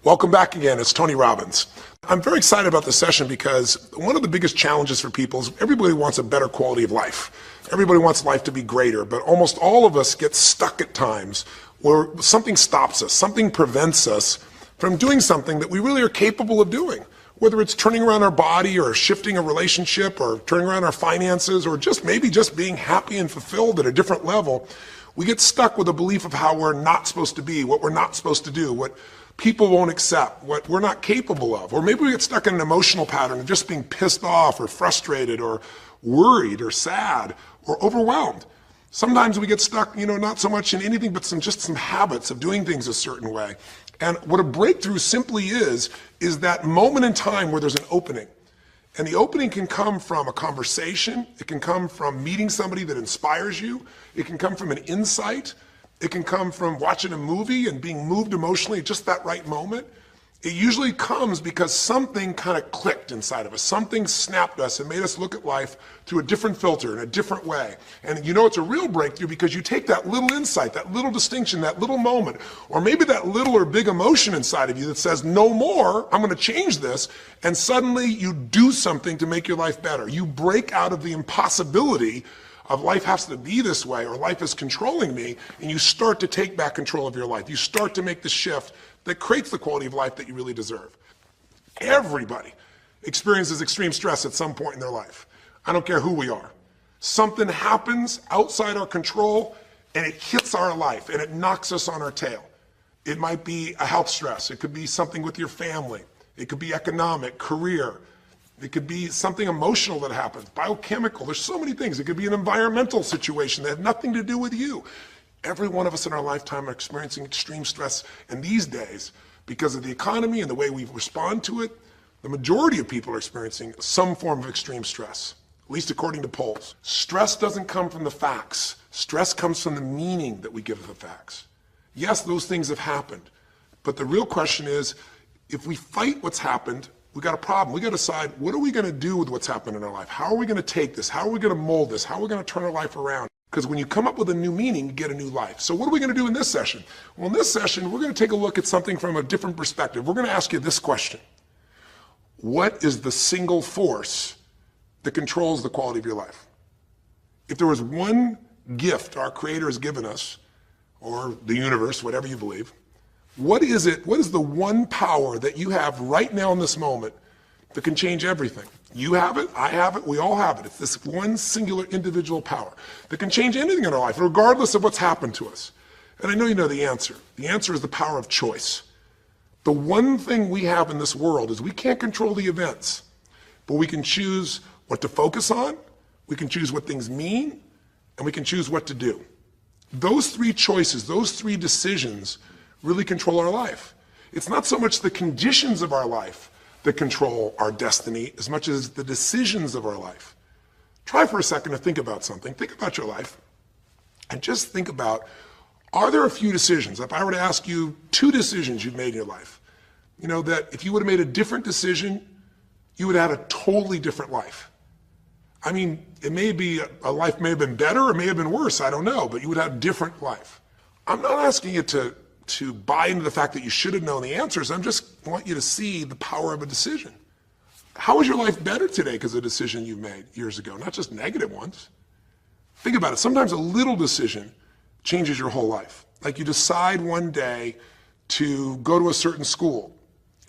Welcome back again. It's Tony Robbins. I'm very excited about this session because one of the biggest challenges for people is everybody wants a better quality of life. Everybody wants life to be greater, but almost all of us get stuck at times where something stops us, something prevents us from doing something that we really are capable of doing. Whether it's turning around our body or shifting a relationship or turning around our finances or maybe just being happy and fulfilled at a different level, we get stuck with a belief of how we're not supposed to be, what we're not supposed to do, what people won't accept, what we're not capable of. Or maybe we get stuck in an emotional pattern of just being pissed off or frustrated or worried or sad or overwhelmed. Sometimes we get stuck, not so much in anything but some habits of doing things a certain way. And what a breakthrough simply is that moment in time where there's an opening. And the opening can come from a conversation, it can come from meeting somebody that inspires you, it can come from an insight, it can come from watching a movie and being moved emotionally at just that right moment. It usually comes because something kind of clicked inside of us. Something snapped us and made us look at life through a different filter, in a different way. And it's a real breakthrough because you take that little insight, that little distinction, that little moment, or maybe that little or big emotion inside of you that says, no more, I'm going to change this. And suddenly you do something to make your life better. You break out of the impossibility of life has to be this way or life is controlling me, and you start to take back control of your life. You start to make the shift that creates the quality of life that you really deserve. Everybody experiences extreme stress at some point in their life. I don't care who we are. Something happens outside our control and it hits our life and it knocks us on our tail. It might be a health stress. It could be something with your family. It could be economic, career. It could be something emotional that happens, biochemical. There's so many things. It could be an environmental situation that has nothing to do with you. Every one of us in our lifetime are experiencing extreme stress, and these days, because of the economy and the way we respond to it, the majority of people are experiencing some form of extreme stress, at least according to polls. Stress doesn't come from the facts. Stress comes from the meaning that we give the facts. Yes, those things have happened, but the real question is, if we fight what's happened, we got a problem. We got to decide, what are we going to do with what's happened in our life? How are we going to take this? How are we going to mold this? How are we going to turn our life around? Because when you come up with a new meaning, you get a new life. So what are we going to do in this session? Well, in this session, we're going to take a look at something from a different perspective. We're going to ask you this question. What is the single force that controls the quality of your life? If there was one gift our Creator has given us, or the universe, whatever you believe, what is it? What is the one power that you have right now in this moment that can change everything? You have it, I have it, we all have it. It's this one singular individual power that can change anything in our life, regardless of what's happened to us. And I know you know the answer. The answer is the power of choice. The one thing we have in this world is we can't control the events, but we can choose what to focus on, we can choose what things mean, and we can choose what to do. Those three choices, those three decisions really control our life. It's not so much the conditions of our life that control our destiny as much as the decisions of our life. Try for a second to think about something. Think about your life and just think about, are there a few decisions? If I were to ask you 2 decisions you've made in your life, that if you would have made a different decision, you would have had a totally different life. I mean, it may be, a life may have been better or may have been worse, I don't know, but you would have a different life. I'm not asking you to buy into the fact that you should have known the answers. I just want you to see the power of a decision. How is your life better today because of a decision you made years ago, not just negative ones? Think about it. Sometimes a little decision changes your whole life. Like you decide one day to go to a certain school,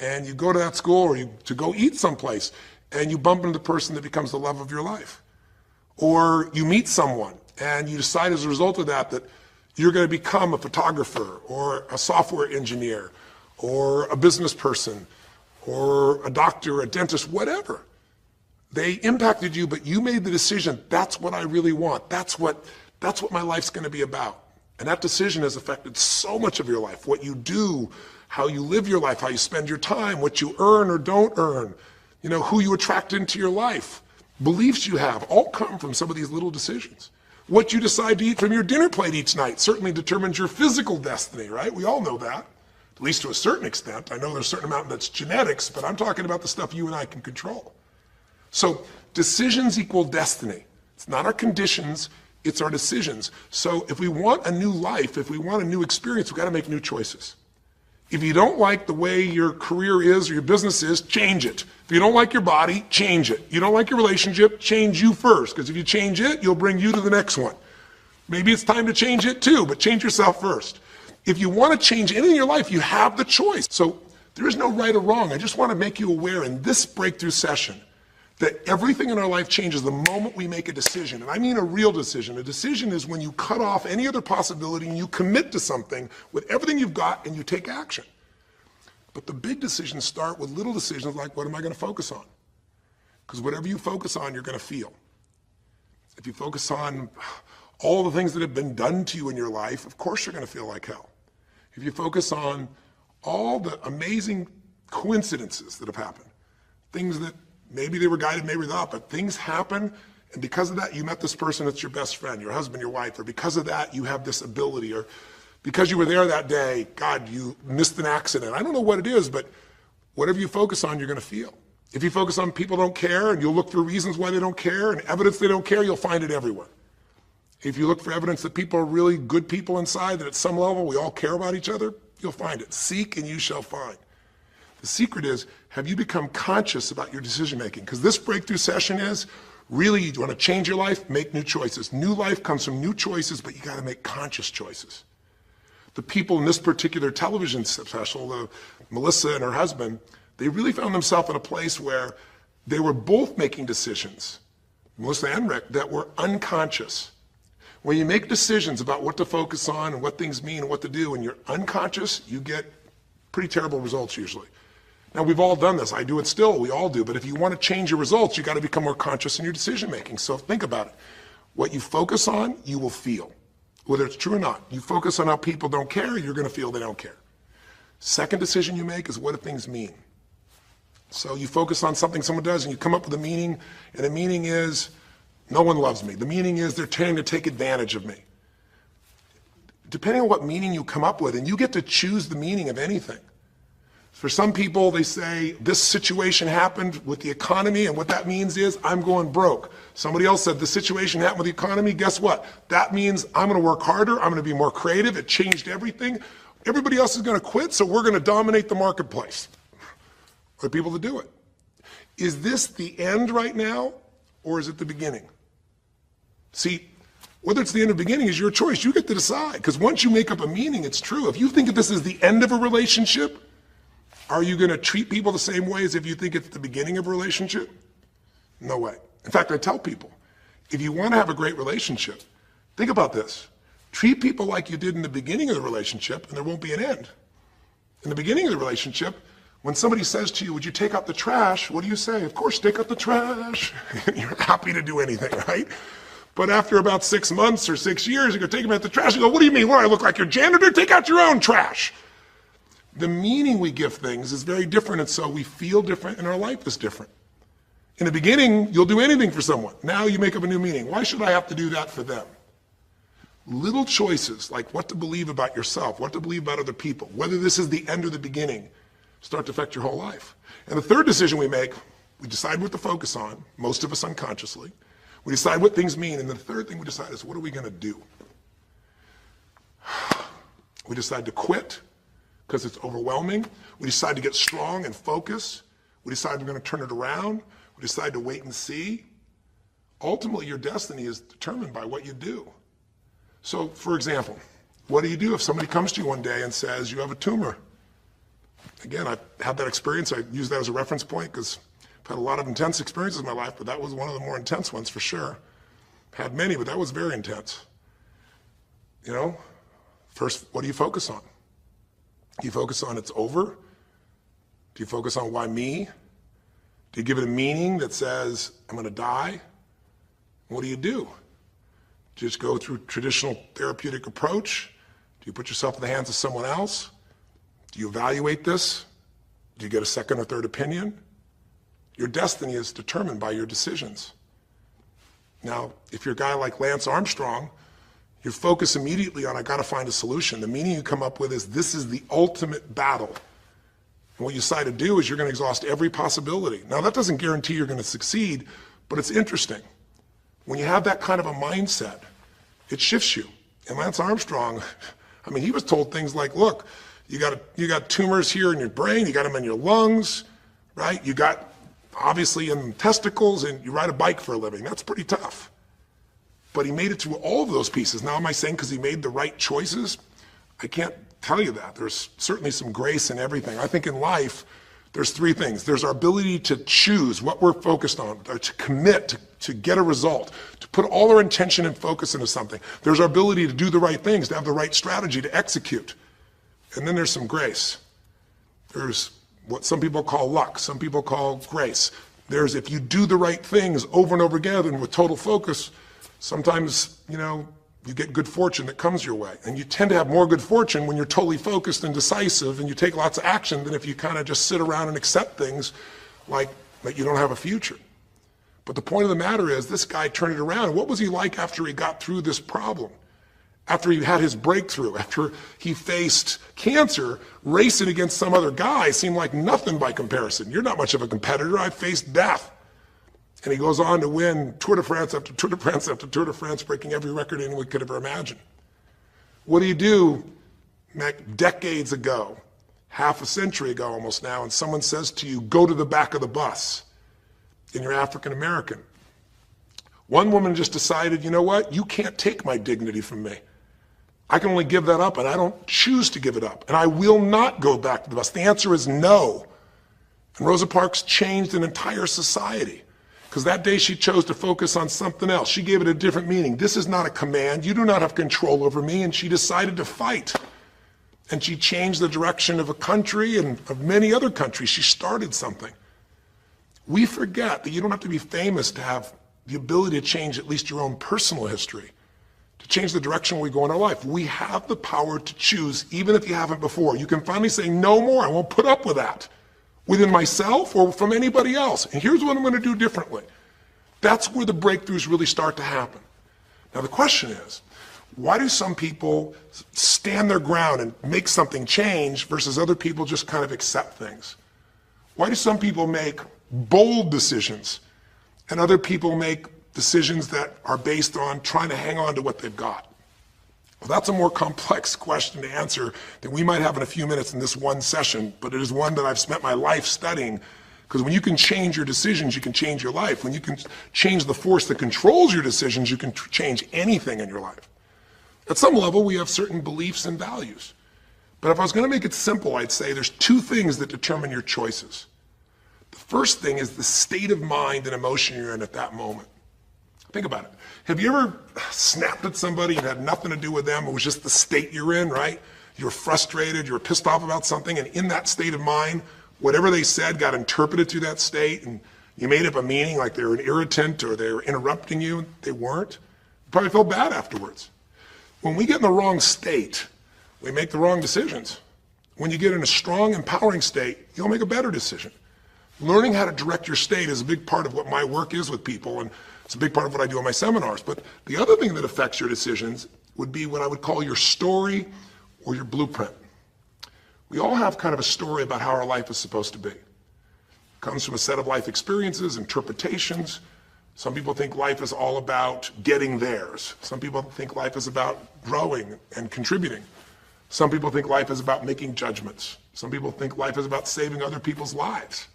and you go to that school or to go eat someplace, and you bump into the person that becomes the love of your life. Or you meet someone, and you decide as a result of that you're going to become a photographer or a software engineer or a business person or a doctor, a dentist, whatever. They impacted you, but you made the decision, that's what I really want. That's what my life's going to be about. And that decision has affected so much of your life, what you do, how you live your life, how you spend your time, what you earn or don't earn, who you attract into your life, beliefs you have, all come from some of these little decisions. What you decide to eat from your dinner plate each night certainly determines your physical destiny, right? We all know that, at least to a certain extent. I know there's a certain amount that's genetics, but I'm talking about the stuff you and I can control. So decisions equal destiny. It's not our conditions, it's our decisions. So if we want a new life, if we want a new experience, we've got to make new choices. If you don't like the way your career is or your business is, change it. If you don't like your body, change it. You don't like your relationship, change you first, because if you change it, you'll bring you to the next one. Maybe it's time to change it too, but change yourself first. If you want to change anything in your life, you have the choice. So there is no right or wrong. I just want to make you aware in this breakthrough session that everything in our life changes the moment we make a decision. And I mean a real decision. A decision is when you cut off any other possibility and you commit to something with everything you've got and you take action. But the big decisions start with little decisions like, what am I going to focus on? Because whatever you focus on, you're going to feel. If you focus on all the things that have been done to you in your life, of course you're going to feel like hell. If you focus on all the amazing coincidences that have happened, things that maybe they were guided, maybe not, but things happen, and because of that, you met this person that's your best friend, your husband, your wife, or because of that, you have this ability, or because you were there that day, God, you missed an accident. I don't know what it is, but whatever you focus on, you're going to feel. If you focus on people don't care, and you'll look for reasons why they don't care, and evidence they don't care, you'll find it everywhere. If you look for evidence that people are really good people inside, that at some level we all care about each other, you'll find it. Seek and you shall find. The secret is, have you become conscious about your decision making? Because this breakthrough session is, really, you want to change your life, make new choices. New life comes from new choices, but you got to make conscious choices. The people in this particular television special, Melissa and her husband, they really found themselves in a place where they were both making decisions, Melissa and Rick, that were unconscious. When you make decisions about what to focus on and what things mean and what to do, and you're unconscious, you get pretty terrible results usually. Now, we've all done this. I do it still. We all do. But if you want to change your results, you got to become more conscious in your decision making. So think about it. What you focus on, you will feel. Whether it's true or not. You focus on how people don't care, you're going to feel they don't care. Second decision you make is, what do things mean? So you focus on something someone does and you come up with a meaning, and the meaning is, no one loves me. The meaning is they're trying to take advantage of me. Depending on what meaning you come up with, and you get to choose the meaning of anything. For some people, they say, this situation happened with the economy, and what that means is, I'm going broke. Somebody else said, the situation happened with the economy, guess what? That means I'm going to work harder, I'm going to be more creative, it changed everything. Everybody else is going to quit, so we're going to dominate the marketplace. For people to do it. Is this the end right now, or is it the beginning? See, whether it's the end or beginning is your choice. You get to decide, because once you make up a meaning, it's true. If you think that this is the end of a relationship, are you going to treat people the same way as if you think it's the beginning of a relationship? No way. In fact, I tell people, if you want to have a great relationship, think about this. Treat people like you did in the beginning of the relationship, and there won't be an end. In the beginning of the relationship, when somebody says to you, would you take out the trash? What do you say? Of course, take out the trash. You're happy to do anything, right? But after about 6 months or 6 years, you go take them out the trash. You go, what do you mean? What, I look like your janitor? Take out your own trash. The meaning we give things is very different, and so we feel different, and our life is different. In the beginning, you'll do anything for someone. Now you make up a new meaning. Why should I have to do that for them? Little choices, like what to believe about yourself, what to believe about other people, whether this is the end or the beginning, start to affect your whole life. And the third decision we make, we decide what to focus on, most of us unconsciously. We decide what things mean, and the third thing we decide is, what are we going to do? We decide to quit because it's overwhelming. We decide to get strong and focus. We decide we're going to turn it around. We decide to wait and see. Ultimately, your destiny is determined by what you do. So, for example, what do you do if somebody comes to you one day and says, you have a tumor? Again, I've had that experience. I use that as a reference point because I've had a lot of intense experiences in my life, but that was one of the more intense ones for sure. Had many, but that was very intense. You know, first, what do you focus on? Do you focus on it's over? Do you focus on why me? Do you give it a meaning that says, I'm going to die? What do? Do you just go through traditional therapeutic approach? Do you put yourself in the hands of someone else? Do you evaluate this? Do you get a second or third opinion? Your destiny is determined by your decisions. Now, if you're a guy like Lance Armstrong, you focus immediately on, I got to find a solution. The meaning you come up with is, this is the ultimate battle. And what you decide to do is you're going to exhaust every possibility. Now, that doesn't guarantee you're going to succeed, but it's interesting. When you have that kind of a mindset, it shifts you. And Lance Armstrong, I mean, he was told things like, look, You got tumors here in your brain, you got them in your lungs, right? You got obviously in testicles, and you ride a bike for a living. That's pretty tough. But he made it through all of those pieces. Now, am I saying because he made the right choices? I can't tell you that. There's certainly some grace in everything. I think in life, there's three things. There's our ability to choose what we're focused on, or to commit, to get a result, to put all our intention and focus into something. There's our ability to do the right things, to have the right strategy, to execute. And then there's some grace. There's what some people call luck, some people call grace. There's if you do the right things over and over again and with total focus, sometimes, you get good fortune that comes your way. And you tend to have more good fortune when you're totally focused and decisive and you take lots of action than if you kind of just sit around and accept things like you don't have a future. But the point of the matter is this guy turned it around. And what was he like after he got through this problem? After he had his breakthrough, after he faced cancer, racing against some other guy seemed like nothing by comparison. You're not much of a competitor. I faced death. And he goes on to win Tour de France after Tour de France after Tour de France, breaking every record anyone could ever imagine. What do you do decades ago, half a century ago almost now, and someone says to you, go to the back of the bus, and you're African American? One woman just decided, you know what, you can't take my dignity from me. I can only give that up, and I don't choose to give it up, and I will not go back to the bus. The answer is no. And Rosa Parks changed an entire society. Because that day she chose to focus on something else. She gave it a different meaning. This is not a command. You do not have control over me. And she decided to fight. And she changed the direction of a country and of many other countries. She started something. We forget that you don't have to be famous to have the ability to change at least your own personal history, to change the direction we go in our life. We have the power to choose, even if you haven't before. You can finally say, no more, I won't put up with that, within myself or from anybody else. And here's what I'm going to do differently. That's where the breakthroughs really start to happen. Now the question is, why do some people stand their ground and make something change versus other people just kind of accept things? Why do some people make bold decisions and other people make decisions that are based on trying to hang on to what they've got? Well, that's a more complex question to answer than we might have in a few minutes in this one session, but it is one that I've spent my life studying, because when you can change your decisions, you can change your life. When you can change the force that controls your decisions, you can change anything in your life. At some level, we have certain beliefs and values. But if I was going to make it simple, I'd say there's two things that determine your choices. The first thing is the state of mind and emotion you're in at that moment. Think about it. Have you ever snapped at somebody and had nothing to do with them? It was just the state you're in, right? You were frustrated, you were pissed off about something, and in that state of mind, whatever they said got interpreted through that state, and you made up a meaning like they were an irritant or they were interrupting you. They weren't. You probably felt bad afterwards. When we get in the wrong state, we make the wrong decisions. When you get in a strong, empowering state, you'll make a better decision. Learning how to direct your state is a big part of what my work is with people, and it's a big part of what I do in my seminars. But the other thing that affects your decisions would be what I would call your story or your blueprint. We all have kind of a story about how our life is supposed to be. It comes from a set of life experiences, interpretations. Some people think life is all about getting theirs. Some people think life is about growing and contributing. Some people think life is about making judgments. Some people think life is about saving other people's lives.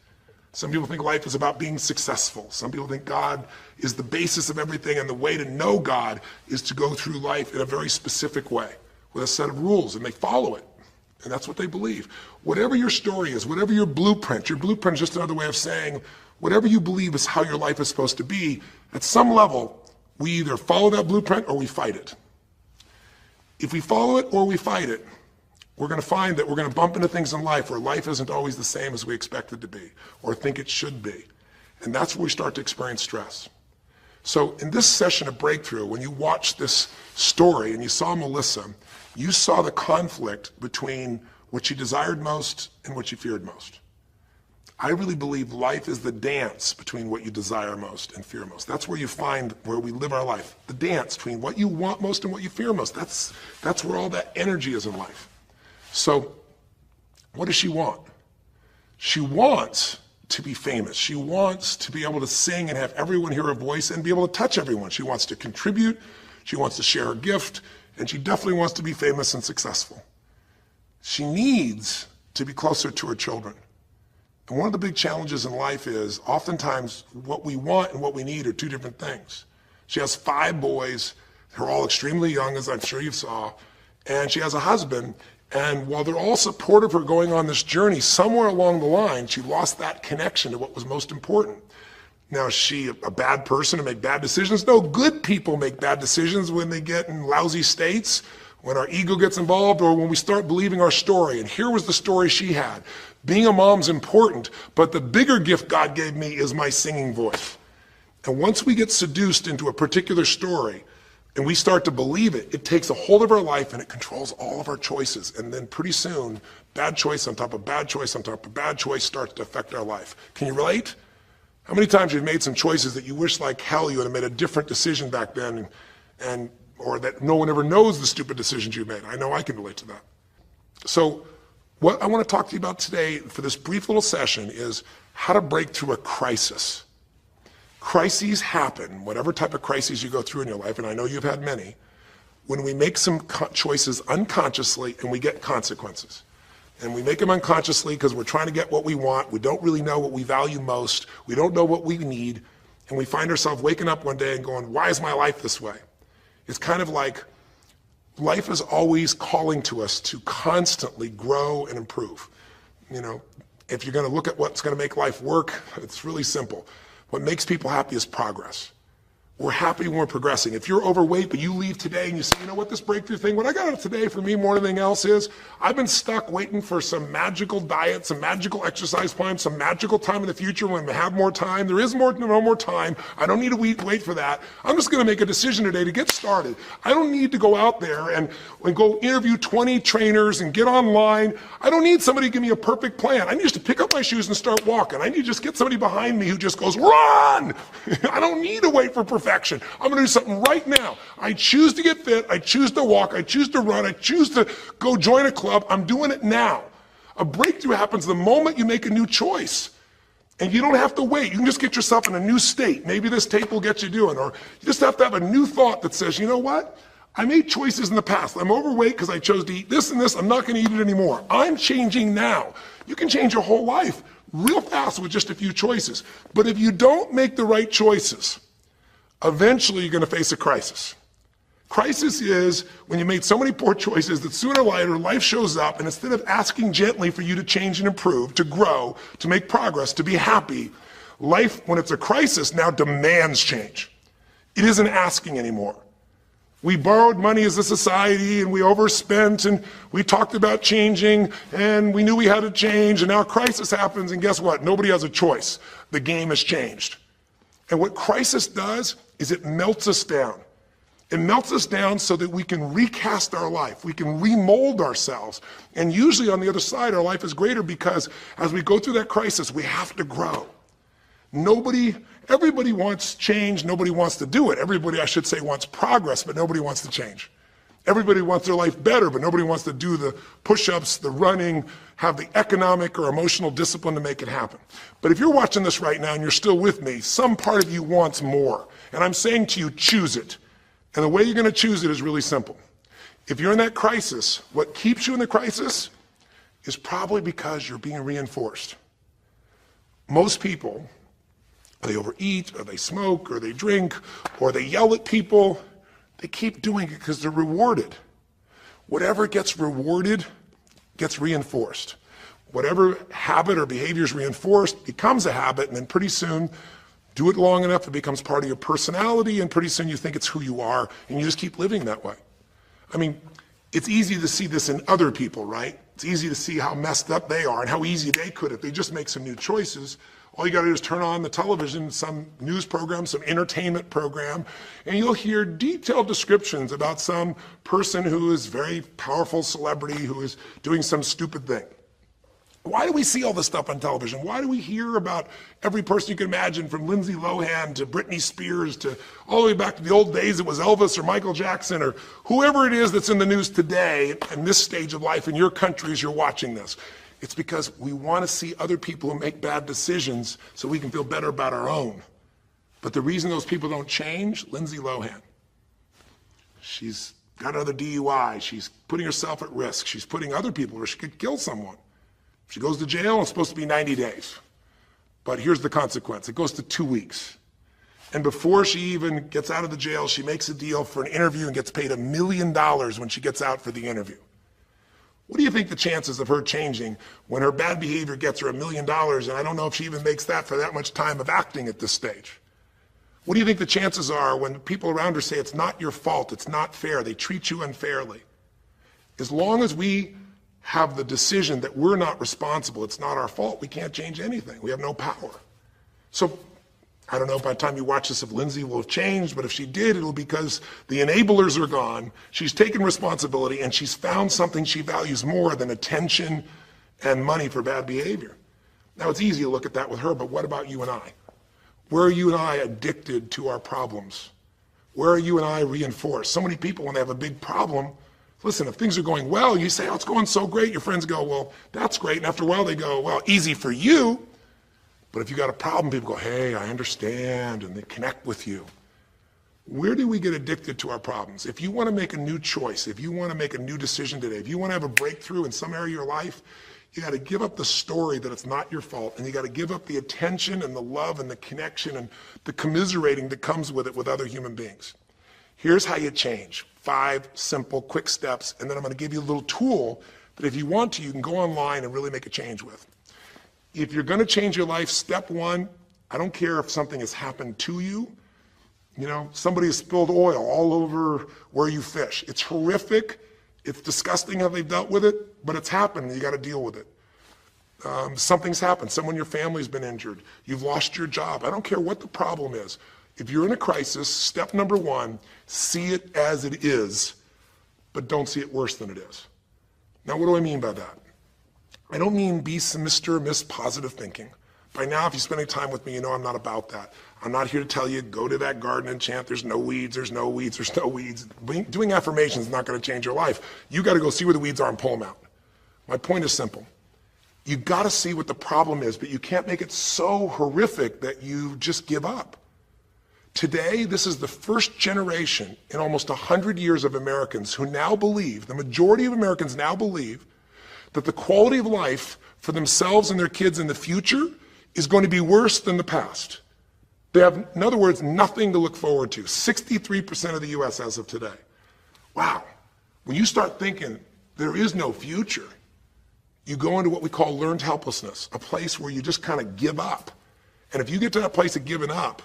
Some people think life is about being successful. Some people think God is the basis of everything, and the way to know God is to go through life in a very specific way with a set of rules, and they follow it. And that's what they believe. Whatever your story is, whatever your blueprint is just another way of saying whatever you believe is how your life is supposed to be, at some level, we either follow that blueprint or we fight it. If we follow it or we fight it, we're going to find that we're going to bump into things in life where life isn't always the same as we expect it to be or think it should be. And that's where we start to experience stress. So in this session of Breakthrough, when you watched this story and you saw Melissa, you saw the conflict between what she desired most and what she feared most. I really believe life is the dance between what you desire most and fear most. That's where you find where we live our life. The dance between what you want most and what you fear most. That's where all that energy is in life. So what does she want? She wants to be famous. She wants to be able to sing and have everyone hear her voice and be able to touch everyone. She wants to contribute. She wants to share her gift. And she definitely wants to be famous and successful. She needs to be closer to her children. And one of the big challenges in life is oftentimes what we want and what we need are two different things. She has 5 boys. They're all extremely young, as I'm sure you saw. And she has a husband. And while they're all supportive of her going on this journey, somewhere along the line, she lost that connection to what was most important. Now, is she a bad person to make bad decisions? No, good people make bad decisions when they get in lousy states, when our ego gets involved, or when we start believing our story. And here was the story she had. Being a mom's important, but the bigger gift God gave me is my singing voice. And once we get seduced into a particular story and we start to believe it, it takes a hold of our life and it controls all of our choices. And then pretty soon, bad choice on top of bad choice on top of bad choice starts to affect our life. Can you relate? How many times you've made some choices that you wish like hell you would have made a different decision back then, or that no one ever knows the stupid decisions you made? I know I can relate to that. So what I want to talk to you about today for this brief little session is how to break through a crisis. Crises happen, whatever type of crises you go through in your life, and I know you've had many, when we make some choices unconsciously and we get consequences. And we make them unconsciously because we're trying to get what we want. We don't really know what we value most. We don't know what we need. And we find ourselves waking up one day and going, why is my life this way? It's kind of like life is always calling to us to constantly grow and improve. You know, if you're going to look at what's going to make life work, it's really simple. What makes people happy is progress. We're happy when we're progressing. If you're overweight, but you leave today and you say, you know what, this breakthrough thing, what I got out of today for me more than anything else is, I've been stuck waiting for some magical diet, some magical exercise plan, some magical time in the future when we have more time. There is no more time. I don't need to wait for that. I'm just going to make a decision today to get started. I don't need to go out there and go interview 20 trainers and get online. I don't need somebody to give me a perfect plan. I need just to pick up my shoes and start walking. I need to just get somebody behind me who just goes, run! I don't need to wait for perfection. I'm going to do something right now. I choose to get fit. I choose to walk. I choose to run. I choose to go join a club. I'm doing it now. A breakthrough happens the moment you make a new choice. And you don't have to wait. You can just get yourself in a new state. Maybe this tape will get you doing. Or you just have to have a new thought that says, you know what? I made choices in the past. I'm overweight because I chose to eat this and this. I'm not going to eat it anymore. I'm changing now. You can change your whole life real fast with just a few choices. But if you don't make the right choices, eventually you're going to face a crisis. Crisis is when you made so many poor choices that sooner or later life shows up, and instead of asking gently for you to change and improve, to grow, to make progress, to be happy, life, when it's a crisis, now demands change. It isn't asking anymore. We borrowed money as a society and we overspent and we talked about changing and we knew we had to change, and now a crisis happens and guess what? Nobody has a choice. The game has changed. And what crisis does is it melts us down. It melts us down so that we can recast our life. We can remold ourselves. And usually on the other side, our life is greater because as we go through that crisis, we have to grow. Everybody wants change. Nobody wants to do it. Everybody, I should say, wants progress, but nobody wants to change. Everybody wants their life better, but nobody wants to do the push-ups, the running, have the economic or emotional discipline to make it happen. But if you're watching this right now and you're still with me, some part of you wants more. And I'm saying to you, choose it. And the way you're going to choose it is really simple. If you're in that crisis, what keeps you in the crisis is probably because you're being reinforced. Most people, they overeat, or they smoke, or they drink, or they yell at people. They keep doing it because they're rewarded. Whatever gets rewarded gets reinforced. Whatever habit or behavior is reinforced becomes a habit, and then pretty soon, do it long enough, it becomes part of your personality, and pretty soon you think it's who you are, and you just keep living that way. I mean, it's easy to see this in other people, right? It's easy to see how messed up they are and how easy they could if they just make some new choices. All you got to do is turn on the television, some news program, some entertainment program, and you'll hear detailed descriptions about some person who is very powerful celebrity who is doing some stupid thing. Why do we see all this stuff on television? Why do we hear about every person you can imagine, from Lindsay Lohan to Britney Spears to all the way back to the old days it was Elvis or Michael Jackson or whoever it is that's in the news today in this stage of life in your country as you're watching this? It's because we want to see other people who make bad decisions so we can feel better about our own. But the reason those people don't change, Lindsay Lohan, she's got another DUI. She's putting herself at risk. She's putting other people at risk. She could kill someone. If she goes to jail, it's supposed to be 90 days. But here's the consequence. It goes to 2 weeks. And before she even gets out of the jail, she makes a deal for an interview and gets paid $1 million when she gets out for the interview. What do you think the chances of her changing when her bad behavior gets her $1 million, and I don't know if she even makes that for that much time of acting at this stage? What do you think the chances are when people around her say it's not your fault, it's not fair, they treat you unfairly? As long as we have the decision that we're not responsible, it's not our fault, we can't change anything. We have no power. So I don't know if by the time you watch this if Lindsay will have changed, but if she did, it'll be because the enablers are gone, she's taken responsibility, and she's found something she values more than attention and money for bad behavior. Now, it's easy to look at that with her, but what about you and I? Where are you and I addicted to our problems? Where are you and I reinforced? So many people, when they have a big problem, listen, if things are going well, you say, oh, it's going so great. Your friends go, well, that's great. And after a while, they go, well, easy for you. But if you got a problem, people go, hey, I understand, and they connect with you. Where do we get addicted to our problems? If you want to make a new choice, if you want to make a new decision today, if you want to have a breakthrough in some area of your life, you got to give up the story that it's not your fault, and you got to give up the attention and the love and the connection and the commiserating that comes with it with other human beings. Here's how you change. 5 simple, quick steps, and then I'm going to give you a little tool that if you want to, you can go online and really make a change with. If you're going to change your life, step 1, I don't care if something has happened to you. You know, somebody has spilled oil all over where you fish. It's horrific. It's disgusting how they've dealt with it, but it's happened and you got to deal with it. Something's happened. Someone in your family's been injured. You've lost your job. I don't care what the problem is. If you're in a crisis, step number 1, see it as it is, but don't see it worse than it is. Now, what do I mean by that? I don't mean be Mr. or Miss Positive Thinking. By now, if you spend any time with me, you know I'm not about that. I'm not here to tell you, go to that garden and chant, there's no weeds, there's no weeds, there's no weeds. Doing affirmations is not going to change your life. You got to go see where the weeds are and pull them out. My point is simple. You got to see what the problem is, but you can't make it so horrific that you just give up. Today, this is the first generation in almost 100 years of Americans who now believe, the majority of Americans now believe, that the quality of life for themselves and their kids in the future is going to be worse than the past. They have, in other words, nothing to look forward to. 63% of the US as of today. Wow. When you start thinking there is no future, you go into what we call learned helplessness, a place where you just kind of give up. And if you get to that place of giving up,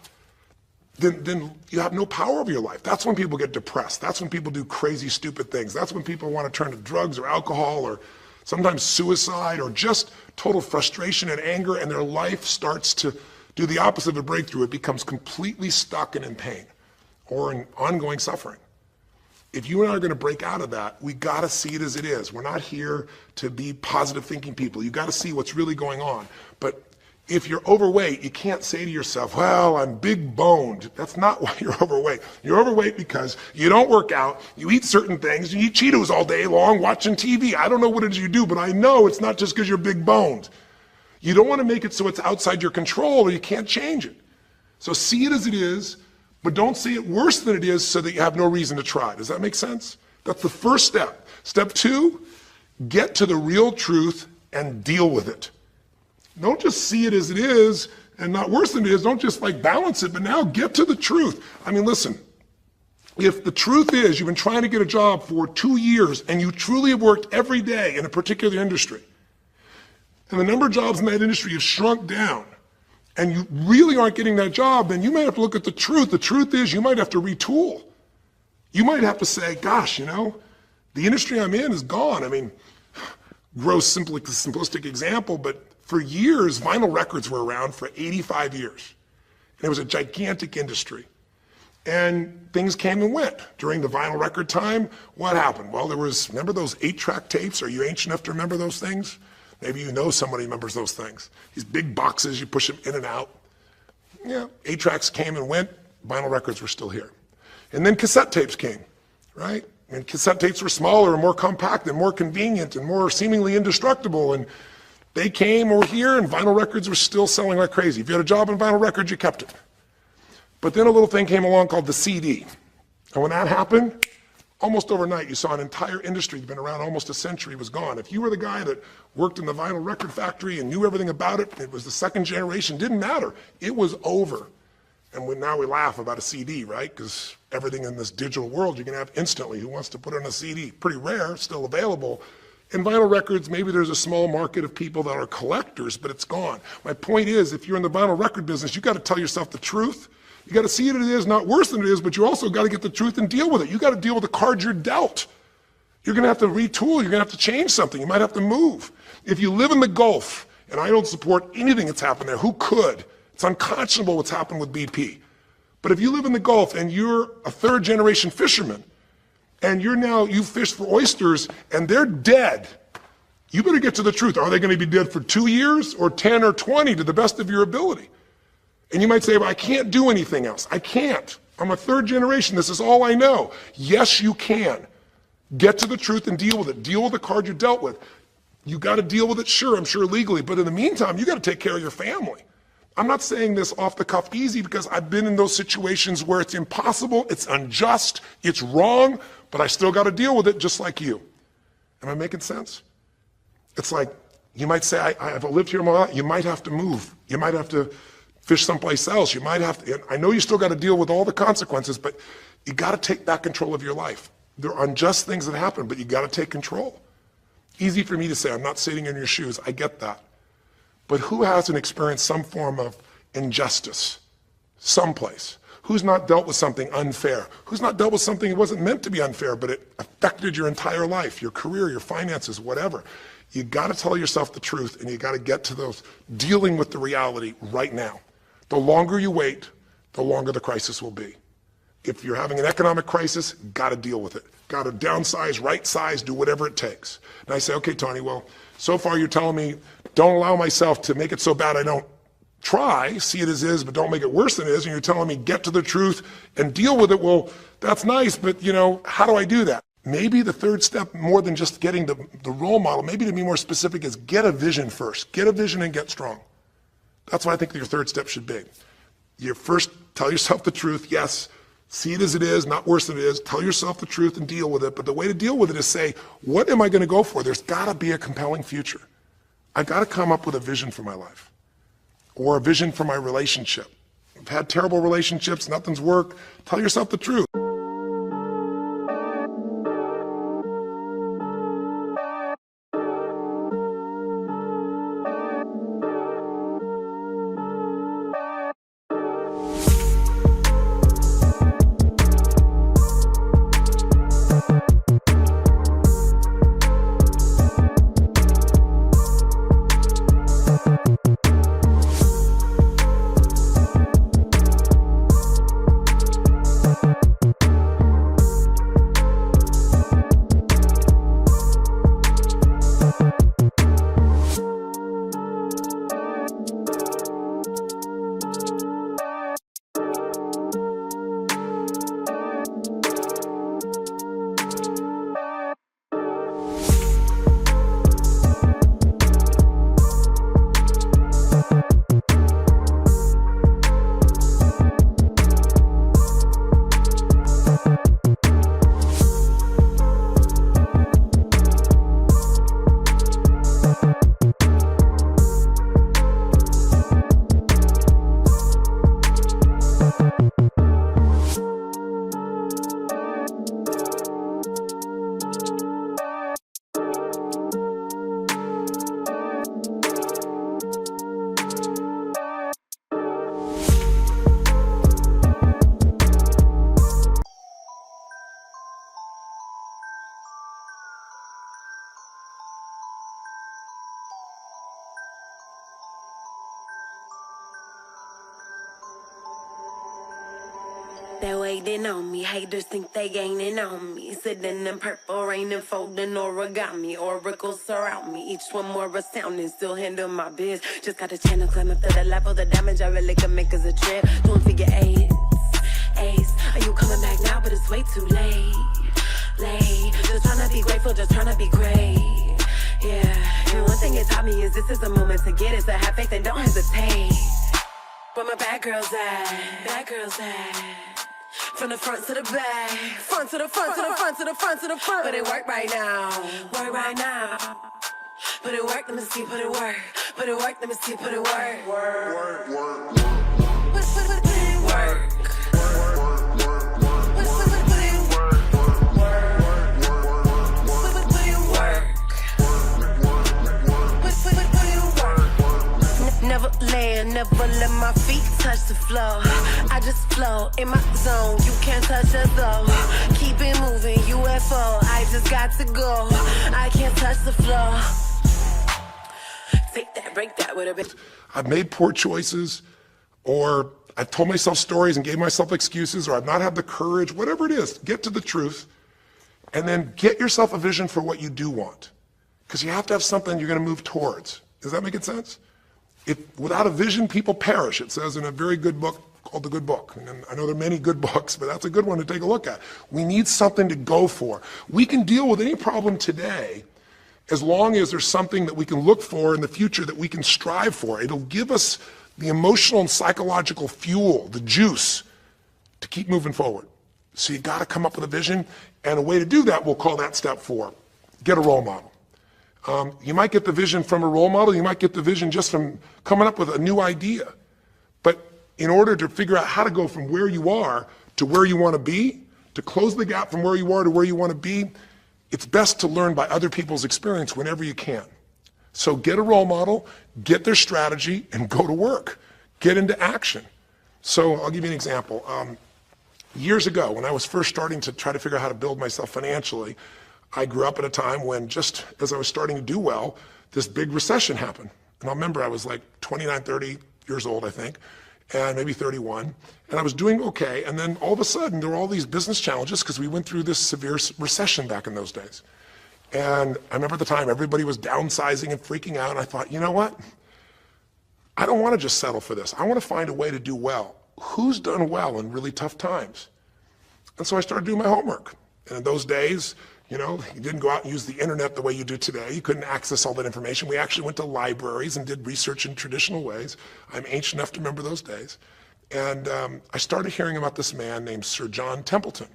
then you have no power over your life. That's when people get depressed. That's when people do crazy, stupid things. That's when people want to turn to drugs or alcohol or sometimes suicide or just total frustration and anger, and their life starts to do the opposite of a breakthrough. It becomes completely stuck and in pain or in ongoing suffering. If you and I are going to break out of that, we got to see it as it is. We're not here to be positive thinking people. You got to see what's really going on. But if you're overweight, you can't say to yourself, well, I'm big boned. That's not why you're overweight. You're overweight because you don't work out, you eat certain things, you eat Cheetos all day long, watching TV. I don't know what it is you do, but I know it's not just because you're big boned. You don't want to make it so it's outside your control or you can't change it. So see it as it is, but don't see it worse than it is so that you have no reason to try. Does that make sense? That's the first step. Step 2, get to the real truth and deal with it. Don't just see it as it is and not worse than it is. Don't just like balance it, but now get to the truth. I mean, listen, if the truth is you've been trying to get a job for 2 years and you truly have worked every day in a particular industry, and the number of jobs in that industry has shrunk down, and you really aren't getting that job, then you might have to look at the truth. The truth is you might have to retool. You might have to say, gosh, you know, the industry I'm in is gone. I mean, gross, simplistic example, but for years, vinyl records were around for 85 years. And it was a gigantic industry. And things came and went. During the vinyl record time, what happened? Well, remember those 8-track tapes? Are you ancient enough to remember those things? Maybe you know somebody remembers those things. These big boxes, you push them in and out. Yeah, 8-tracks came and went, vinyl records were still here. And then cassette tapes came, right? And cassette tapes were smaller and more compact and more convenient and more seemingly indestructible. And they came over here and vinyl records were still selling like crazy. If you had a job in vinyl records, you kept it. But then a little thing came along called the CD. And when that happened, almost overnight, you saw an entire industry that's been around almost a century was gone. If you were the guy that worked in the vinyl record factory and knew everything about it, it was the second generation, didn't matter. It was over. And now we laugh about a CD, right? Because everything in this digital world you can have instantly. Who wants to put on a CD? Pretty rare, still available. In vinyl records, maybe there's a small market of people that are collectors, but it's gone. My point is, if you're in the vinyl record business, you got to tell yourself the truth. You got to see it as it is, not worse than it is, but you also got to get the truth and deal with it. You got to deal with the cards you're dealt. You're going to have to retool. You're going to have to change something. You might have to move. If you live in the Gulf, and I don't support anything that's happened there, who could? It's unconscionable what's happened with BP. But if you live in the Gulf and you're a third generation fisherman, and you fish for oysters and they're dead, you better get to the truth. Are they going to be dead for 2 years or 10 or 20 to the best of your ability? And you might say, well, I can't do anything else. I can't. I'm a third generation. This is all I know. Yes, you can. Get to the truth and deal with it. Deal with the card you're dealt with. You got to deal with it, sure, I'm sure legally, but in the meantime, you got to take care of your family. I'm not saying this off the cuff easy because I've been in those situations where it's impossible, it's unjust, it's wrong, but I still got to deal with it just like you. Am I making sense? It's like, you might say, I've lived here my life. You might have to move. You might have to fish someplace else. You might have to, I know you still got to deal with all the consequences, but you got to take back control of your life. There are unjust things that happen, but you got to take control. Easy for me to say, I'm not sitting in your shoes. I get that. But who hasn't experienced some form of injustice someplace? Who's not dealt with something unfair? Who's not dealt with something that wasn't meant to be unfair, but it affected your entire life, your career, your finances, whatever? You got to tell yourself the truth, and you got to get to those dealing with the reality right now. The longer you wait, the longer the crisis will be. If you're having an economic crisis, got to deal with it. Got to downsize, right size, do whatever it takes. And I say, okay, Tony, well, so far you're telling me don't allow myself to make it so bad I don't try, see it as is, but don't make it worse than it is. And you're telling me get to the truth and deal with it. Well, that's nice, but how do I do that? Maybe the third step, more than just getting the role model, maybe to be more specific, is get a vision first. Get a vision and get strong. That's what I think your third step should be. You first tell yourself the truth. Yes, see it as it is, not worse than it is. Tell yourself the truth and deal with it. But the way to deal with it is say, what am I going to go for? There's got to be a compelling future. I've got to come up with a vision for my life or a vision for my relationship. I've had terrible relationships, nothing's worked. Tell yourself the truth. They're waiting on me, haters think they gaining on me. Sitting in purple rain and folding origami. Oracles surround me, each one more astounding. Still handle my biz, just got a channel climbing for the level. The damage I really can make is a trip. Doing figure eights, are you coming back now? But it's way too late. Just tryna be grateful, just tryna be great. Yeah, and one thing it taught me is this is the moment to get it. So have faith and don't hesitate. Where my bad girls at? Bad girls at? From the front to the back, front to the front to the front to the front to the front. But it work right now, work right now. Put it work, let me see, put it work. Put it work, let me see, put it work. Work, work, work. Put it work. Never land, never let my feet touch the floor. I just flow in my zone, you can't touch us though. Keep it moving, UFO, I just got to go. I can't touch the floor. Take that, break that with a bit. I've made poor choices, or I've told myself stories and gave myself excuses, or I've not had the courage, whatever it is, get to the truth, and then get yourself a vision for what you do want. Because you have to have something you're going to move towards. Does that make sense? Without a vision, people perish. It says in a very good book called The Good Book. And I know there are many good books, but that's a good one to take a look at. We need something to go for. We can deal with any problem today as long as there's something that we can look for in the future that we can strive for. It'll give us the emotional and psychological fuel, the juice, to keep moving forward. So you got to come up with a vision, and a way to do that, we'll call that step 4. Get a role model. You might get the vision from a role model, you might get the vision just from coming up with a new idea. But in order to figure out how to go from where you are to where you want to be, to close the gap from where you are to where you want to be, it's best to learn by other people's experience whenever you can. So get a role model, get their strategy, and go to work. Get into action. So I'll give you an example. Years ago, when I was first starting to try to figure out how to build myself financially, I grew up at a time when, just as I was starting to do well, this big recession happened. And I'll remember I was like 29, 30 years old, I think, and maybe 31. And I was doing okay. And then all of a sudden, there were all these business challenges because we went through this severe recession back in those days. And I remember at the time, everybody was downsizing and freaking out. And I thought, you know what? I don't want to just settle for this. I want to find a way to do well. Who's done well in really tough times? And so I started doing my homework. And in those days, you know, you didn't go out and use the internet the way you do today. You couldn't access all that information. We actually went to libraries and did research in traditional ways. I'm ancient enough to remember those days. And I started hearing about this man named Sir John Templeton.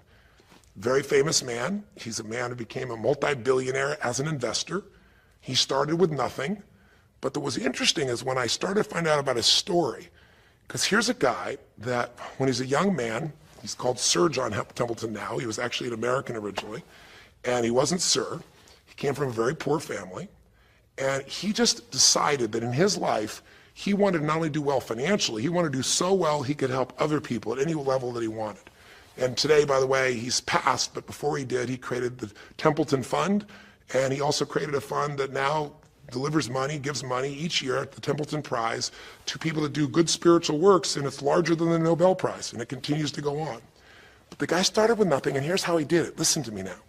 Very famous man. He's a man who became a multi-billionaire as an investor. He started with nothing. But what was interesting is when I started to find out about his story, because here's a guy that when he's a young man, he's called Sir John Templeton now. He was actually an American originally. And he wasn't Sir. He came from a very poor family. And he just decided that in his life, he wanted to not only do well financially, he wanted to do so well he could help other people at any level that he wanted. And today, by the way, he's passed, but before he did, he created the Templeton Fund, and he also created a fund that now delivers money, gives money each year at the Templeton Prize to people that do good spiritual works, and it's larger than the Nobel Prize, and it continues to go on. But the guy started with nothing, and here's how he did it. Listen to me now.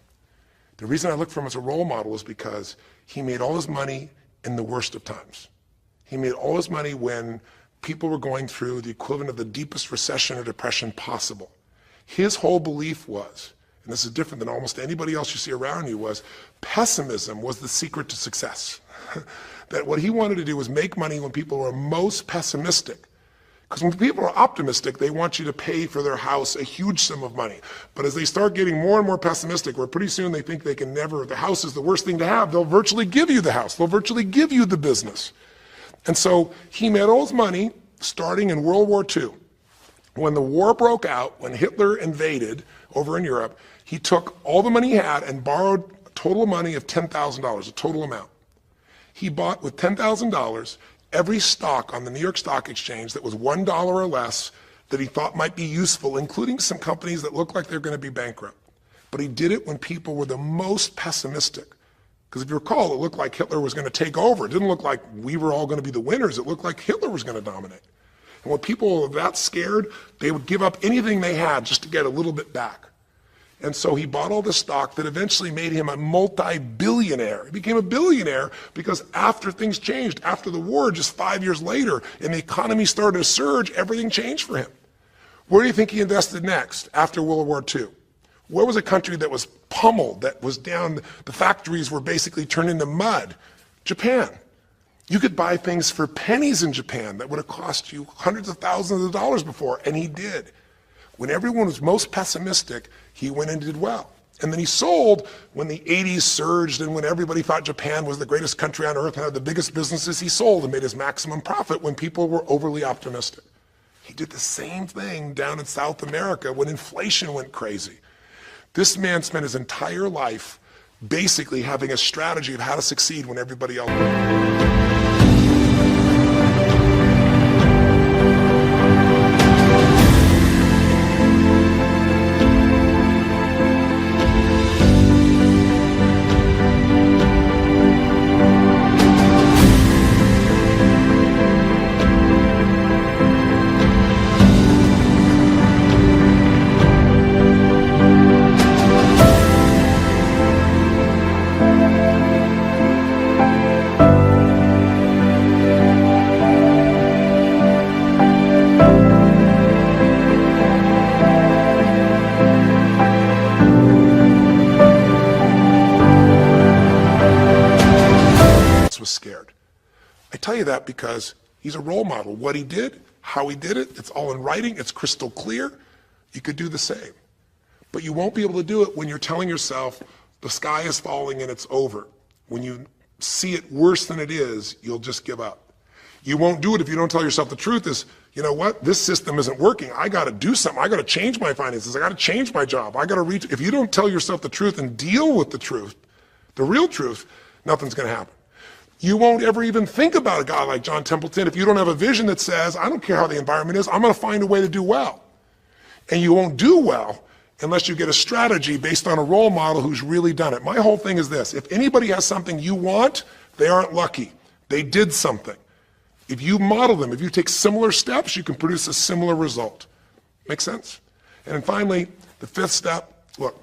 The reason I look for him as a role model is because he made all his money in the worst of times. He made all his money when people were going through the equivalent of the deepest recession or depression possible. His whole belief was, and this is different than almost anybody else you see around you, was pessimism was the secret to success. That what he wanted to do was make money when people were most pessimistic. Because when people are optimistic, they want you to pay for their house a huge sum of money. But as they start getting more and more pessimistic, where pretty soon they think they can never, the house is the worst thing to have, they'll virtually give you the house. They'll virtually give you the business. And so he made all his money starting in World War II. When the war broke out, when Hitler invaded over in Europe, he took all the money he had and borrowed a total money of $10,000, a total amount. He bought with $10,000 every stock on the New York Stock Exchange that was $1 or less that he thought might be useful, including some companies that looked like they're going to be bankrupt. But he did it when people were the most pessimistic. Because if you recall, it looked like Hitler was going to take over. It didn't look like we were all going to be the winners. It looked like Hitler was going to dominate. And when people were that scared, they would give up anything they had just to get a little bit back. And so he bought all this stock that eventually made him a multi-billionaire. He became a billionaire because after things changed, after the war, just 5 years later, and the economy started to surge, everything changed for him. Where do you think he invested next after World War II? Where was a country that was pummeled, that was down, the factories were basically turned into mud? Japan. You could buy things for pennies in Japan that would have cost you hundreds of thousands of dollars before, and he did. When everyone was most pessimistic, he went and did well. And then he sold when the 80s surged and when everybody thought Japan was the greatest country on earth and had the biggest businesses. He sold and made his maximum profit when people were overly optimistic. He did the same thing down in South America when inflation went crazy. This man spent his entire life basically having a strategy of how to succeed when everybody else did. Was scared. I tell you that because he's a role model. What he did, how he did it, it's all in writing, it's crystal clear. You could do the same. But you won't be able to do it when you're telling yourself the sky is falling and it's over. When you see it worse than it is, you'll just give up. You won't do it if you don't tell yourself the truth is, you know what, this system isn't working. I got to do something. I got to change my finances. I got to change my job. I got to reach. If you don't tell yourself the truth and deal with the truth, the real truth, nothing's going to happen. You won't ever even think about a guy like John Templeton if you don't have a vision that says, I don't care how the environment is, I'm going to find a way to do well. And you won't do well unless you get a strategy based on a role model who's really done it. My whole thing is this: if anybody has something you want, they aren't lucky. They did something. If you model them, if you take similar steps, you can produce a similar result. Make sense? And then finally, the fifth step, look,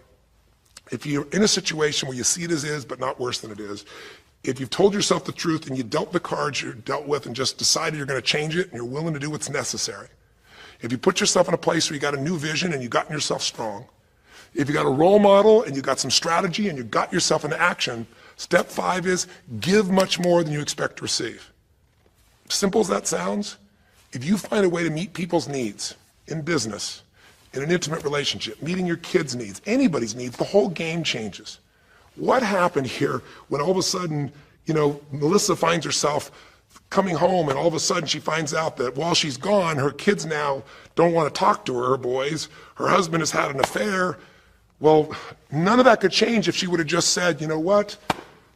if you're in a situation where you see it as is, but not worse than it is, if you've told yourself the truth and you dealt the cards you're dealt with and just decided you're going to change it and you're willing to do what's necessary, if you put yourself in a place where you got a new vision and you gotten yourself strong, if you got a role model and you got some strategy and you got yourself into action, step 5 is give much more than you expect to receive. Simple as that sounds, if you find a way to meet people's needs in business, in an intimate relationship, meeting your kids' needs, anybody's needs, the whole game changes. What happened here when all of a sudden, Melissa finds herself coming home and all of a sudden she finds out that while she's gone, her kids now don't want to talk to her boys, her husband has had an affair. Well, none of that could change if she would have just said, you know what,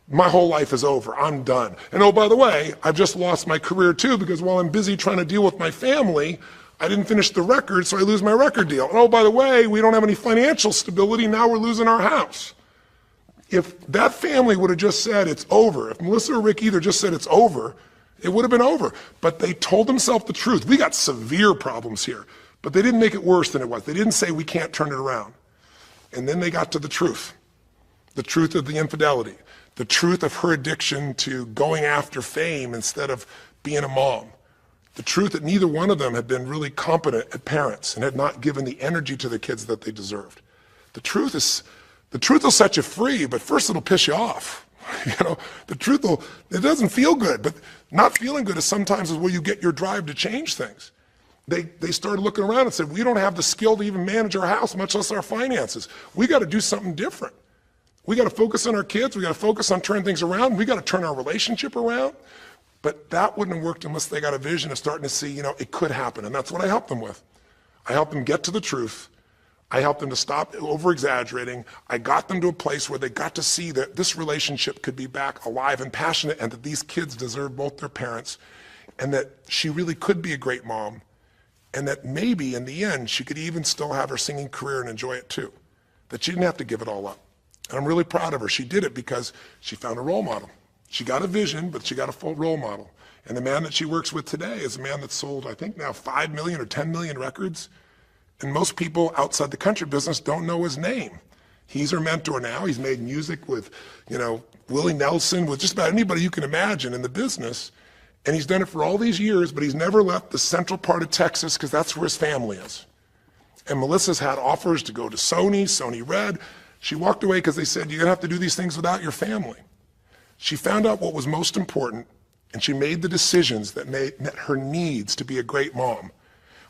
my whole life is over, I'm done. And oh, by the way, I've just lost my career too because while I'm busy trying to deal with my family, I didn't finish the record, so I lose my record deal. And oh, by the way, we don't have any financial stability, now we're losing our house. If that family would have just said it's over, if Melissa or Rick either just said it's over, it would have been over. But they told themselves the truth. We got severe problems here, but they didn't make it worse than it was. They didn't say we can't turn it around. And then they got to the truth of the infidelity, the truth of her addiction to going after fame instead of being a mom, the truth that neither one of them had been really competent at parents and had not given the energy to the kids that they deserved. The truth will set you free, but first it'll piss you off. It doesn't feel good, but not feeling good is sometimes where you get your drive to change things. They started looking around and said, we don't have the skill to even manage our house, much less our finances. We got to do something different. We got to focus on our kids. We got to focus on turning things around. We got to turn our relationship around. But that wouldn't have worked unless they got a vision of starting to see, it could happen. And that's what I helped them with. I helped them get to the truth. I helped them to stop over-exaggerating. I got them to a place where they got to see that this relationship could be back alive and passionate and that these kids deserve both their parents and that she really could be a great mom and that maybe in the end she could even still have her singing career and enjoy it too, that she didn't have to give it all up. And I'm really proud of her. She did it because she found a role model. She got a vision, but she got a full role model. And the man that she works with today is a man that's sold, I think now 5 million or 10 million records. And most people outside the country business don't know his name. He's her mentor now. He's made music with, Willie Nelson, with just about anybody you can imagine in the business. And he's done it for all these years, but he's never left the central part of Texas because that's where his family is. And Melissa's had offers to go to Sony Red. She walked away because they said, you're going to have to do these things without your family. She found out what was most important, and she made the decisions that met her needs to be a great mom.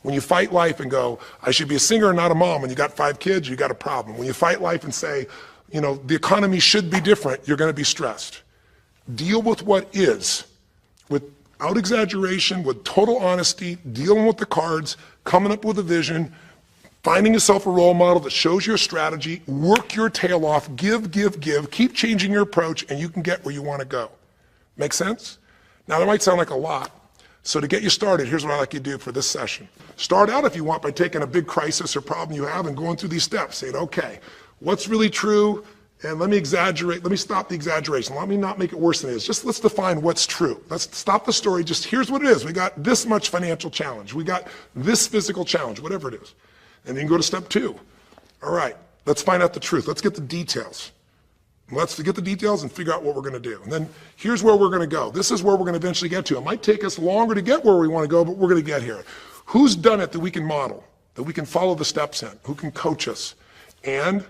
When you fight life and go, I should be a singer and not a mom, and you got 5 kids, you got a problem. When you fight life and say, the economy should be different, you're going to be stressed. Deal with what is, without exaggeration, with total honesty, dealing with the cards, coming up with a vision, finding yourself a role model that shows your strategy, work your tail off, give, keep changing your approach, and you can get where you want to go. Make sense? Now, that might sound like a lot. So to get you started, here's what I'd like you to do for this session. Start out, if you want, by taking a big crisis or problem you have and going through these steps, saying, okay, what's really true? And let me exaggerate. Let me stop the exaggeration. Let me not make it worse than it is. Just let's define what's true. Let's stop the story. Just here's what it is. We got this much financial challenge. We got this physical challenge, whatever it is. And then go to step 2. All right, let's find out the truth. Let's get the details. Let's get the details and figure out what we're going to do. And then here's where we're going to go. This is where we're going to eventually get to. It might take us longer to get where we want to go, but we're going to get here. Who's done it that we can model, that we can follow the steps in, who can coach us? And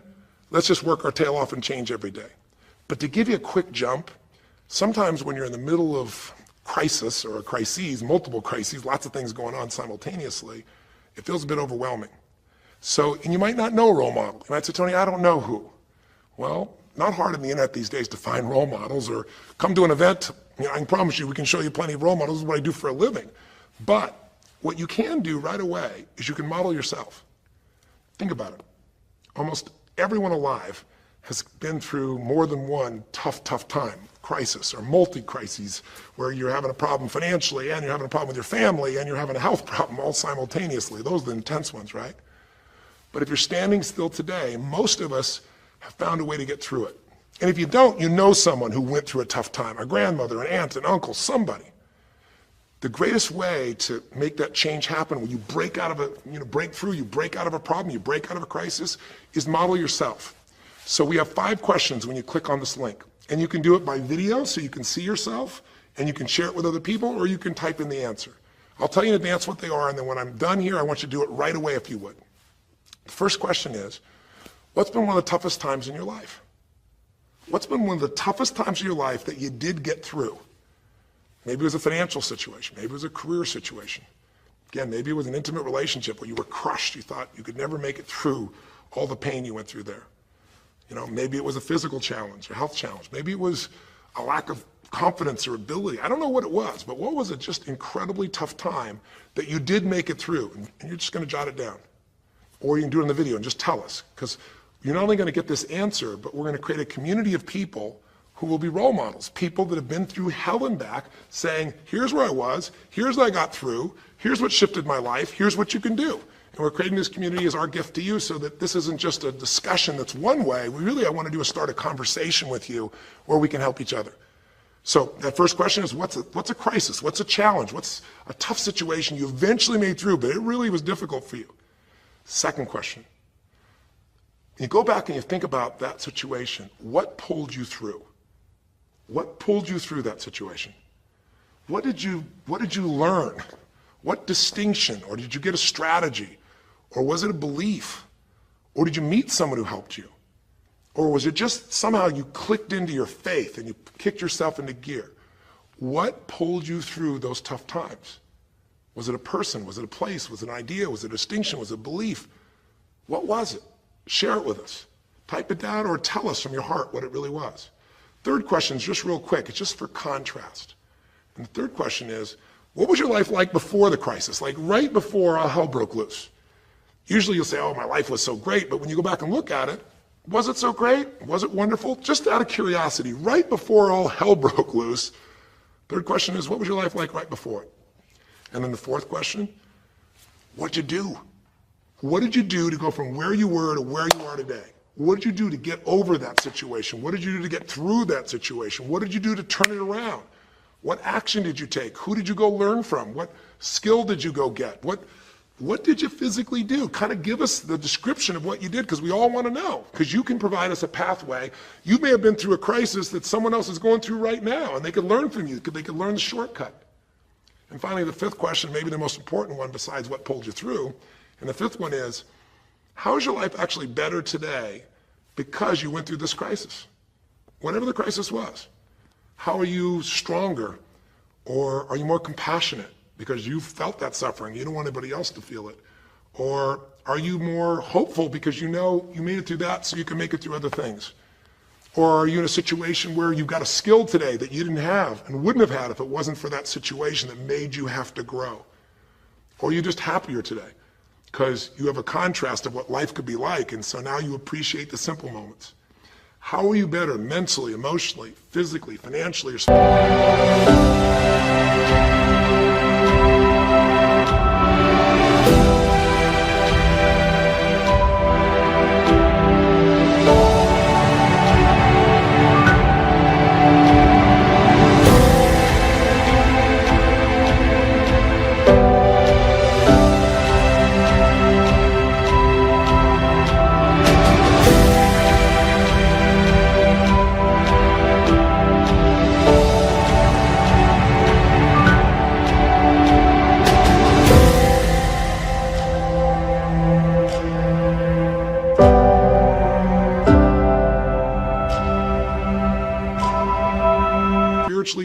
let's just work our tail off and change every day. But to give you a quick jump, sometimes when you're in the middle of crisis or crises, multiple crises, lots of things going on simultaneously, it feels a bit overwhelming. So, and you might not know a role model. You might say, Tony, I don't know who. Well, not hard on the internet these days to find role models, or come to an event. I can promise you we can show you plenty of role models. This is what I do for a living. But what you can do right away is you can model yourself. Think about it. Almost everyone alive has been through more than one tough time, crisis or multi-crises, where you're having a problem financially and you're having a problem with your family and you're having a health problem all simultaneously. Those are the intense ones, right? But if you're standing still today, most of us have found a way to get through it. And if you don't, you know someone who went through a tough time, a grandmother, an aunt, an uncle, somebody. The greatest way to make that change happen, when you break out of break through, you break out of a problem, you break out of a crisis, is model yourself. So we have 5 questions when you click on this link. And you can do it by video, so you can see yourself, and you can share it with other people, or you can type in the answer. I'll tell you in advance what they are, and then when I'm done here, I want you to do it right away if you would. The first question is, what's been one of the toughest times in your life? What's been one of the toughest times in your life that you did get through? Maybe it was a financial situation. Maybe it was a career situation. Again, maybe it was an intimate relationship where you were crushed. You thought you could never make it through all the pain you went through there. Maybe it was a physical challenge, a health challenge. Maybe it was a lack of confidence or ability. I don't know what it was, but what was a just incredibly tough time that you did make it through? And you're just going to jot it down. Or you can do it in the video and just tell us, because you're not only going to get this answer, but we're going to create a community of people who will be role models, people that have been through hell and back, saying, here's where I was, here's what I got through, here's what shifted my life, here's what you can do. And we're creating this community as our gift to you, so that this isn't just a discussion that's one way. I want to do is start a conversation with you where we can help each other. So that first question is, what's a crisis? What's a challenge? What's a tough situation you eventually made through, but it really was difficult for you? Second question, you go back and you think about that situation. What pulled you through? What pulled you through that situation? What did you learn? What distinction? Or did you get a strategy? Or was it a belief? Or did you meet someone who helped you? Or was it just somehow you clicked into your faith and you kicked yourself into gear? What pulled you through those tough times? Was it a person? Was it a place? Was it an idea? Was it a distinction? Was it a belief? What was it? Share it with us. Type it down or tell us from your heart what it really was. Third question is just real quick. It's just for contrast. And the third question is, what was your life like before the crisis? Like right before all hell broke loose? Usually you'll say, oh, my life was so great. But when you go back and look at it, was it so great? Was it wonderful? Just out of curiosity, right before all hell broke loose, third question is, what was your life like right before it? And then the fourth question, what'd you do? What did you do to go from where you were to where you are today? What did you do to get over that situation? What did you do to get through that situation? What did you do to turn it around? What action did you take? Who did you go learn from? What skill did you go get? What did you physically do? Kind of give us the description of what you did, because we all want to know, because you can provide us a pathway. You may have been through a crisis that someone else is going through right now, and they could learn from you. They could learn the shortcut. And finally, the fifth question, maybe the most important one besides what pulled you through, and the fifth one is, how is your life actually better today because you went through this crisis? Whatever the crisis was. How are you stronger, or are you more compassionate because you felt that suffering? You don't want anybody else to feel it. Or are you more hopeful because you know you made it through that so you can make it through other things? Or are you in a situation where you've got a skill today that you didn't have and wouldn't have had if it wasn't for that situation that made you have to grow? Or are you just happier today because you have a contrast of what life could be like, and so now you appreciate the simple moments? How are you better mentally, emotionally, physically, financially, or spiritually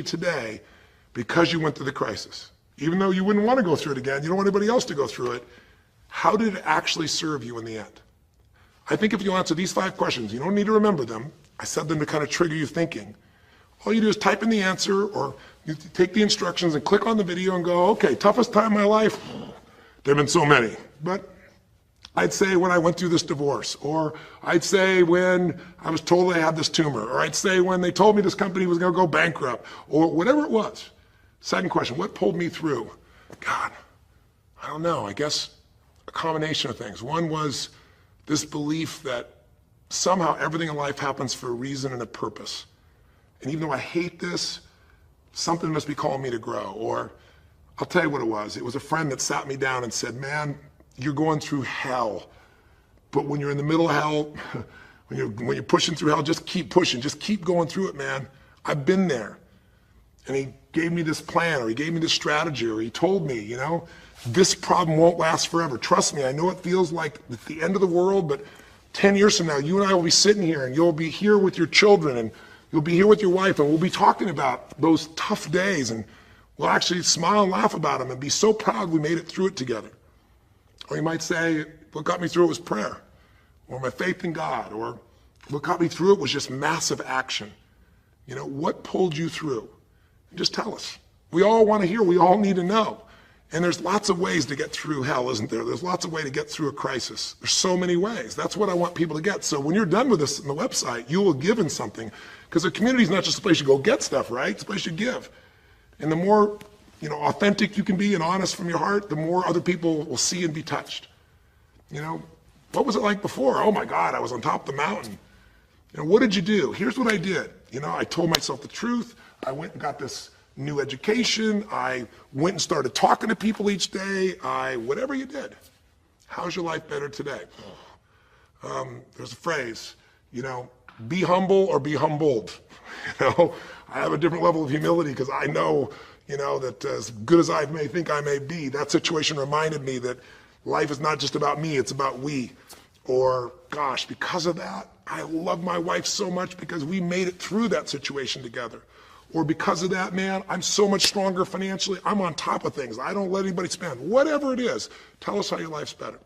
today because you went through the crisis? Even though you wouldn't want to go through it again, you don't want anybody else to go through it, how did it actually serve you in the end? I think if you answer these 5 questions, you don't need to remember them. I said them to kind of trigger you thinking. All you do is type in the answer, or you take the instructions and click on the video and go, okay, toughest time in my life? There have been so many, but I'd say when I went through this divorce, or I'd say when I was told I had this tumor, or I'd say when they told me this company was going to go bankrupt, or whatever it was. Second question, what pulled me through? God, I don't know, I guess a combination of things. One was this belief that somehow everything in life happens for a reason and a purpose. And even though I hate this, something must be calling me to grow. Or I'll tell you what it was. It was a friend that sat me down and said, man, you're going through hell. But when you're in the middle of hell, when you're pushing through hell, just keep pushing. Just keep going through it, man. I've been there. And he gave me this plan, or he gave me this strategy, or he told me, you know, this problem won't last forever. Trust me, I know it feels like it's the end of the world, but 10 years from now, you and I will be sitting here, and you'll be here with your children, and you'll be here with your wife, and we'll be talking about those tough days, and we'll actually smile and laugh about them and be so proud we made it through it together. Or you might say, what got me through it was prayer, or my faith in God, or what got me through it was just massive action. You know, what pulled you through? Just tell us. We all want to hear, we all need to know. And there's lots of ways to get through hell, isn't there? There's lots of ways to get through a crisis. There's so many ways. That's what I want people to get. So when you're done with this on the website, you will give in something, because the community is not just a place you go get stuff, right? It's a place you give. And the more, you know, authentic you can be and honest from your heart, the more other people will see and be touched. You know, what was it like before? Oh my God, I was on top of the mountain. You know, what did you do? Here's what I did. You know, I told myself the truth. I went and got this new education. I went and started talking to people each day. Whatever you did. How's your life better today? There's a phrase, you know, be humble or be humbled. You know, I have a different level of humility because I know, you know, that as good as I may think I may be, that situation reminded me that life is not just about me, it's about we. Or, gosh, because of that, I love my wife so much because we made it through that situation together. Or because of that, man, I'm so much stronger financially. I'm on top of things. I don't let anybody spend. Whatever it is, tell us how your life's better.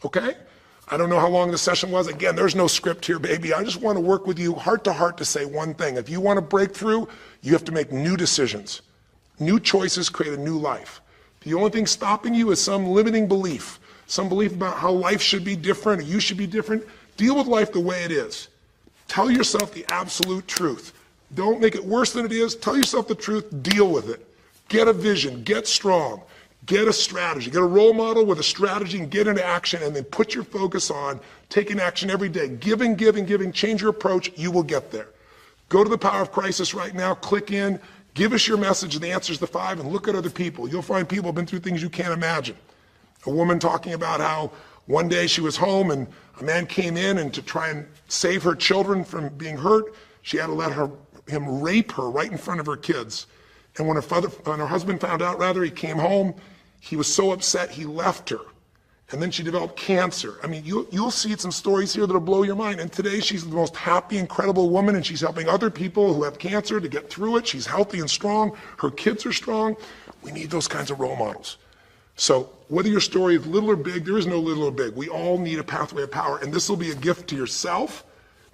Okay? I don't know how long the session was. Again, there's no script here, baby. I just want to work with you heart to heart to say one thing. If you want to break through, you have to make new decisions. New choices create a new life. The only thing stopping you is some limiting belief, some belief about how life should be different or you should be different. Deal with life the way it is. Tell yourself the absolute truth. Don't make it worse than it is. Tell yourself the truth. Deal with it. Get a vision. Get strong. Get a strategy. Get a role model with a strategy and get into action, and then put your focus on taking action every day. Giving, giving, giving. Change your approach. You will get there. Go to the Power of Crisis right now. Click in. Give us your message and the answers to 5, and look at other people. You'll find people who have been through things you can't imagine. A woman talking about how one day she was home and a man came in, and to try and save her children from being hurt, she had to let him rape her right in front of her kids. And when her husband found out, he came home, he was so upset he left her. And then she developed cancer. I mean, you'll see some stories here that'll blow your mind. And today she's the most happy, incredible woman, and she's helping other people who have cancer to get through it. She's healthy and strong. Her kids are strong. We need those kinds of role models. So whether your story is little or big, there is no little or big. We all need a pathway of power, and this will be a gift to yourself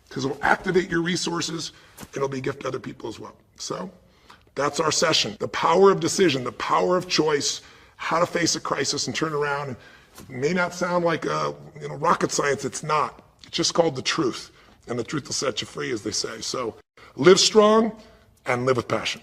because it will activate your resources, and it'll be a gift to other people as well. So that's our session. The power of decision, the power of choice, how to face a crisis and turn around. It may not sound like rocket science. It's not. It's just called the truth. And the truth will set you free, as they say. So live strong and live with passion.